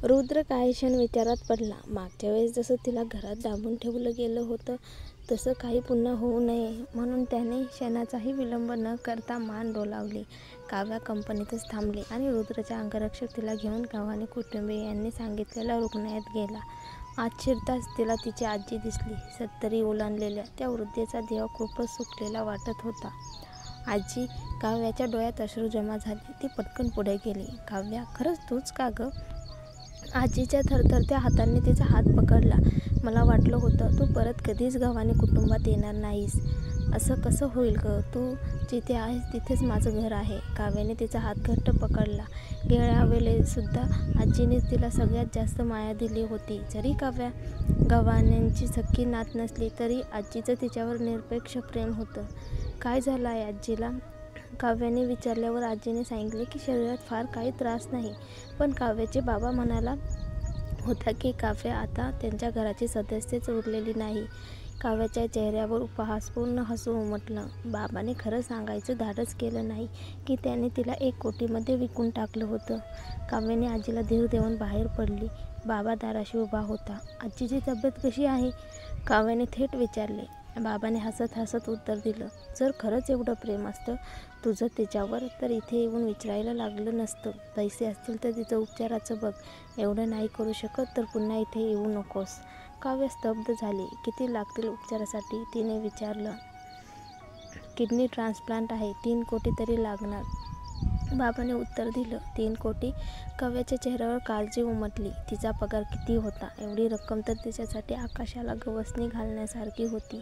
रुद्र काही क्षण विचारात पडला. मागच्या वेळेस जसं तिला घरात दाबून ठेवलं गेलं होतं तसं काही पुन्हा होऊ नये म्हणून त्याने क्षणाचाही विलंब न करता मान डोलावली. काव्या कंपनीतच थांबली आणि रुद्रचा अंगरक्षक तिला घेऊन गव्हाणे कुटुंबीयांनी सांगितलेल्या रुग्णालयात गेला. आत शिरताच तिला तिची आजी दिसली. 70 ओलांडलेल्या त्या वृद्धेचा देह खूपच सुकलेला वाटत होता. आजी. काव्याच्या डोळ्यात अश्रू जमा झाले. ती पटकन पुढे गेली. काव्या, खरंच तूच का गं? आजीच्या थरथरत्या हातांनी तिचा हात पकडला. मला वाटलं होतं तू परत कधीच गव्हाणे कुटुंबात येणार नाहीस. असं कसं होईल गं? तू जिथे आहेस तिथेच माझं घर आहे. काव्याने तिचा हात घट्ट पकडला. गेल्या वेळेसुद्धा आजीनेच तिला सगळ्यात जास्त माया दिली होती. जरी काव्या गव्हाण्यांची सख्खी नात नसली तरी आजीचं तिच्यावर निरपेक्ष प्रेम होतं. काय झालं आहे आजीला? काव्याने विचारल्यावर आजीने सांगितले की शरीरात फार काही त्रास नाही. पण काव्याचे बाबा म्हणाला होता की काव्या आता त्यांच्या घराची सदस्यच उरलेली नाही. काव्याच्या चेहऱ्यावर उपहासपूर्ण हसू उमटलं. बाबाने खरं सांगायचं धाडस केलं नाही की त्याने तिला 1 कोटीमध्ये विकून टाकलं होतं. काव्याने आजीला धीर देऊन बाहेर पडली. बाबा दाराशी उभा होता. आजीची तब्येत कशी आहे? काव्याने थेट विचारले. बाबाने हसत हसत उत्तर दिलं. जर खरंच एवढं प्रेम असतं तुझं तिच्यावर तर इथे येऊन विचारायला लागलं नसतं. पैसे असतील तर तिचं उपचाराचं बघ. एवढं नाही करू शकत तर पुन्हा इथे येऊ नकोस. काव्या स्तब्ध झाली. किती लागतील उपचारासाठी? तिने विचारलं. किडनी ट्रान्सप्लांट आहे. 3 कोटी तरी लागणार. बाबाने उत्तर दिलं. 3 कोटी? काव्याच्या चेहऱ्यावर काळजी उमटली. तिचा पगार किती होता? एवढी रक्कम तर तिच्यासाठी आकाशाला गवसणी घालण्यासारखी होती.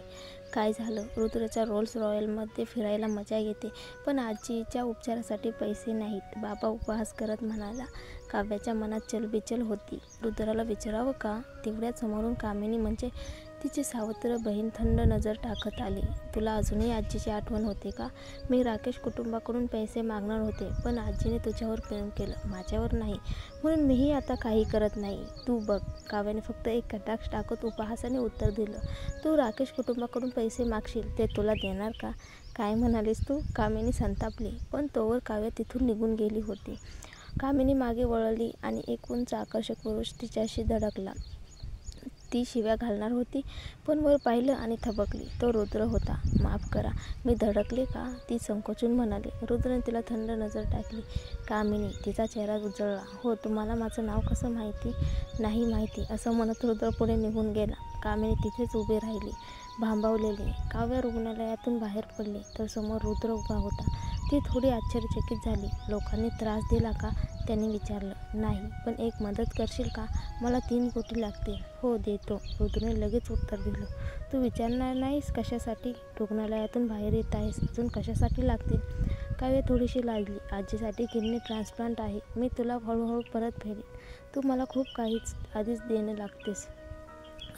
काय झालं? रुद्रच्या रोल्स रॉयलमध्ये फिरायला मजा येते पण आजीच्या उपचारासाठी पैसे नाहीत. बाबा उपहास करत म्हणाला. काव्याच्या मनात चलबिचल होती. रुद्राला विचारावं का? तेवढ्यात समोरून कामिनी म्हणजे तिची सावत्र बहीण थंड नजर टाकत आली. तुला अजूनही आजीची आठवण होते का? मी राकेश कुटुंबाकडून पैसे मागणार होते पण आजीने तुझ्यावर प्रेम केलं, माझ्यावर नाही. म्हणून मीही आता काही करत नाही. तू बघ. काव्याने फक्त एक कटाक्ष टाकत उपहासाने उत्तर दिलं. तू राकेश कुटुंबाकडून पैसे मागशील ते तुला देणार का? काय म्हणालीस तू? कामिनी संतापली. पण तोवर काव्या तिथून निघून गेली होती. कामिनी मागे वळली आणि एक उंच आकर्षक पुरुष तिच्याशी धडकला. ती शिव्या घालणार होती पण वर पाहिलं आणि थबकली. तो रुद्र होता. माफ करा, मी धडकले का? ती संकोचून म्हणाली. रुद्रने तिला थंड नजर टाकली. कामिनी. तिचा चेहरा उजळला. हो, तुम्हाला माझं नाव कसं माहिती? नाही माहिती, असं म्हणत रुद्र पुढे निघून गेला. कामिनी तिथेच उभी राहिली, भांबावलेली. काव्या रुग्णालयातून बाहेर पडली तर समोर रुद्र उभा होता. ती थोडी आश्चर्यचकित झाली. लोकांनी त्रास दिला का? त्याने विचारलं. नाही, पण एक मदत करशील का? मला 3 कोटी लागतील. हो, देतो. रुद्रने लगेच उत्तर दिलं. तू विचारणार नाहीस कशासाठी? रुग्णालयातून बाहेर येत आहेस, अजून कशासाठी लागतील? काव्या थोडीशी लाजली. आजीसाठी किडनी ट्रान्सप्लांट आहे. मी तुला हळूहळू परत फेडेन. तू मला खूप काहीच आधीच देणं लागतेस.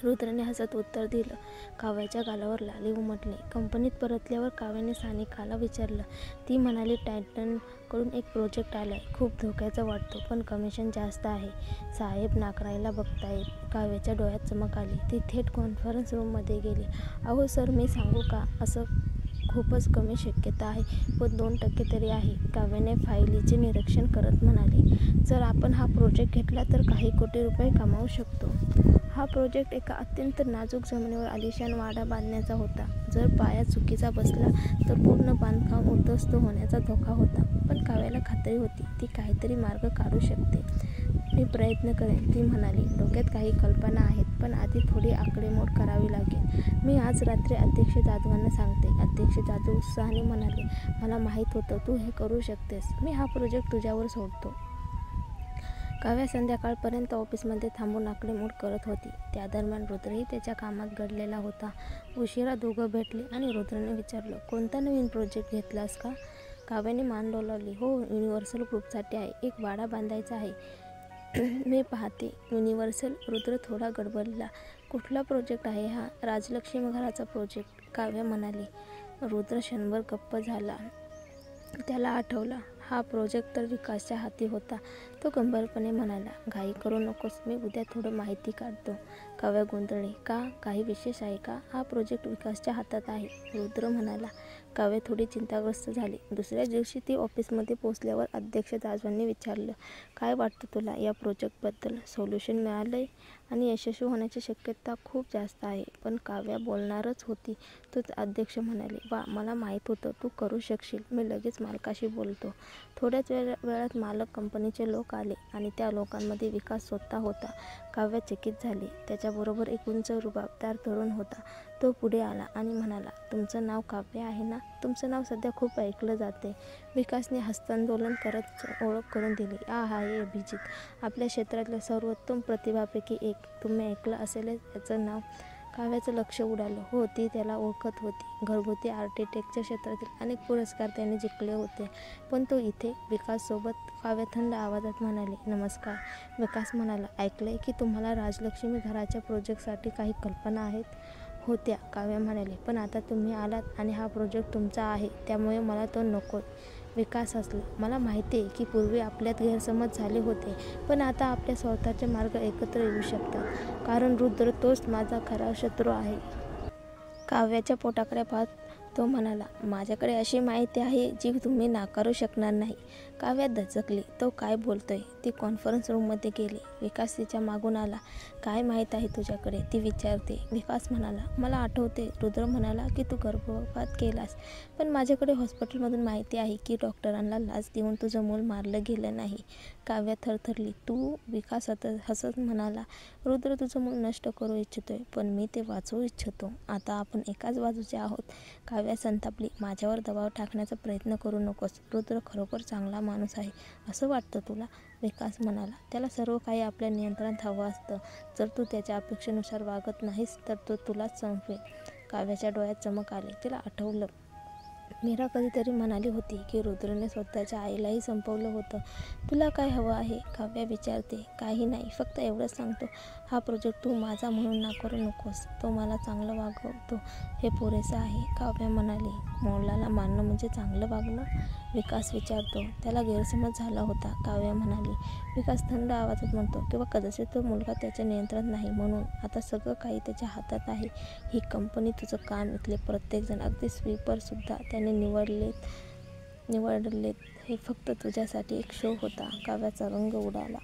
रुद्रने हसत उत्तर दिलं. काव्याच्या गालावर लाली उमटली. कंपनीत परतल्यावर काव्याने सानिकाला विचारलं. ती म्हणाली टायटनकडून एक प्रोजेक्ट आलाय. खूप धोक्याचा वाटतो पण कमिशन जास्त आहे. साहेब नाकारायला बघतायत. काव्याच्या डोळ्यात चमक आली. ती थेट कॉन्फरन्स रूममध्ये गेली. अहो सर, मी सांगू का? असं खूपच कमी शक्यता आहे पण 2% तरी आहे. काव्याने फाईलीचे निरीक्षण करत म्हणाली. जर आपण हा प्रोजेक्ट घेतला तर काही कोटी रुपये कमावू शकतो. हा प्रोजेक्ट एका अत्यंत नाजूक जमिनीवर आलिशान वाडा बांधण्याचा होता. जर पाया चुकीचा बसला तर पूर्ण बांधकाम उद्ध्वस्त होण्याचा धोका होता. पण काव्याला खात्री होती ती काहीतरी मार्ग काढू शकते. मी प्रयत्न करेन, ती म्हणाली. डोक्यात काही कल्पना आहेत पण आधी थोडी आकडेमोड करावी लागेल. मी आज रात्री अध्यक्ष जाधवांना सांगते. अध्यक्ष जाधव उत्साहाने म्हणाले. मला माहीत होतं तू हे करू शकतेस. मी हा प्रोजेक्ट तुझ्यावर सोडतो. काव्या संध्याकाळपर्यंत ऑफिसमध्ये थांबून आकडेमोड करत होती. त्या दरम्यान रुद्रही त्याच्या कामात गढलेला होता. उशिरा दोघं भेटले आणि रुद्रने विचारलं. कोणता नवीन प्रोजेक्ट घेतलास का? काव्याने मान डोलावली. हो, युनिव्हर्सल ग्रुपसाठी आहे. एक वाडा बांधायचा आहे. मी पाहते. युनिव्हर्सल? रुद्र थोडा गडबडला. कुठला प्रोजेक्ट आहे हा? राजलक्ष्मी घराचा प्रोजेक्ट, काव्या म्हणाली. रुद्र क्षणभर गप्प झाला. त्याला आठवलं. हा प्रोजेक्ट तर विकासच्या हाती होता. तो गंभीरपणे म्हणाला. घाई करू नकोस, मी उद्या थोडं माहिती काढतो. काव्या गोंधळली. का? काही विशेष आहे का? हा प्रोजेक्ट विकासच्या हातात आहे, रुद्र म्हणाला. काव्या थोडी चिंताग्रस्त झाली. दुसऱ्या दिवशी ती ऑफिसमध्ये पोहोचल्यावर अध्यक्ष जाधवांनी विचारलं, काय वाटतं तुला या प्रोजेक्टबद्दल? सोल्युशन मिळालंय आणि यशस्वी होण्याची शक्यता खूप जास्त आहे. पण काव्या बोलणारच होती तोच अध्यक्ष म्हणाले, वा, मला माहीत होतं तू करू शकशील. मी लगेच मालकाशी बोलतो. थोड्याच वेळात मालक कंपनीचे लोक आले आणि त्या लोकांमध्ये विकास स्वतः होता. काव्या चकित झाली. त्याच्याबरोबर एक उंच रुबाबदार तरुण होता. तो पुढे आला आणि म्हणाला, तुमचं नाव काव्य आहे ना? तुमचं नाव सध्या खूप ऐकलं जाते. विकासने हस्तांदोलन करत ओळख करून दिली. आहे अभिजित, आपल्या क्षेत्रातल्या सर्वोत्तम प्रतिभापैकी एक. तुम्ही ऐकलं असेलच याचं नाव. काव्याचं लक्ष उडालं. हो, ती त्याला ओळखत होती. घरगुती आर्किटेक्टच्या क्षेत्रातील अनेक पुरस्कार त्याने जिंकले होते. पण तो इथे विकाससोबत. काव्य थंड आवाजात म्हणाली, नमस्कार. विकास म्हणाला, ऐकलंय की तुम्हाला राजलक्ष्मी घराच्या प्रोजेक्टसाठी काही कल्पना आहेत? होत्या, काव्य म्हणाले, पण आता तुम्ही आलात आणि हा प्रोजेक्ट तुमचा आहे, त्यामुळे मला तो नकोय. विकास हसला, मला माहिती आहे की पूर्वी आपल्यात गैरसमज झाले होते, पण आता आपल्या स्वतःचे मार्ग एकत्र येऊ शकतात. कारण रुद्र तोच माझा खरा शत्रू आहे. काव्याच्या पोटाकडे पाहत तो म्हणाला, माझ्याकडे अशी माहिती आहे जी तुम्ही नाकारू शकणार नाही. काव्या दचकली. तो काय बोलतोय? ती कॉन्फरन्स रूममध्ये गेली. विकास तिच्या मागून आला. काय माहीत आहे तुझ्याकडे? ती विचारते. विकास म्हणाला, मला आठवते रुद्र म्हणाला की तू गर्भपात केलास. पण माझ्याकडे हॉस्पिटलमधून माहिती आहे की डॉक्टरांना लाच देऊन तुझं मूल मारलं गेलं नाही. काव्या थरथरली. तू? विकास हसत म्हणाला, रुद्र तुझं मूल नष्ट करू इच्छितोय, पण मी ते वाचवू इच्छितो. आता आपण एकाच बाजूचे आहोत. काव्या संतापली. माझ्यावर दबाव टाकण्याचा प्रयत्न करू नकोस. रुद्र खरोखर चांगला माणूस आहे असं वाटतं तुला? विकास म्हणाला, त्याला सर्व काही आपल्या नियंत्रणात हवं असतं. जर तू त्याच्या अपेक्षेनुसार वागत नाहीस तर तो तुलाच संपवेल. काव्याच्या डोळ्यात चमक आली. तिला आठवलं, मीरा कधीतरी म्हणाली होती की रुद्रने स्वतःच्या आईलाही संपवलं होतं. तुला काय हवं आहे? काव्या विचारते. काही नाही, फक्त एवढंच सांगतो, हा प्रोजेक्ट तू माझा म्हणून नाकारू नकोस. तो मला चांगलं वागवतो हे पुरेसं आहे. काव्या म्हणाली, मुलाला मारणं म्हणजे चांगलं वागणं? विकास विचारतो. त्याला गैरसमज झाला होता, काव्या म्हणाली. विकास थंड आवाजात म्हणतो, किंवा कदाचित तो मुलगा त्याच्या नियंत्रणात नाही म्हणून. आता सगळं काही त्याच्या हातात आहे. ही कंपनी, तुझं काम, इथले प्रत्येकजण, अगदी स्वीपरसुद्धा त्याने निवडलेत हे फक्त तुझ्यासाठी एक शो होता. काव्याचा रंग उडाला.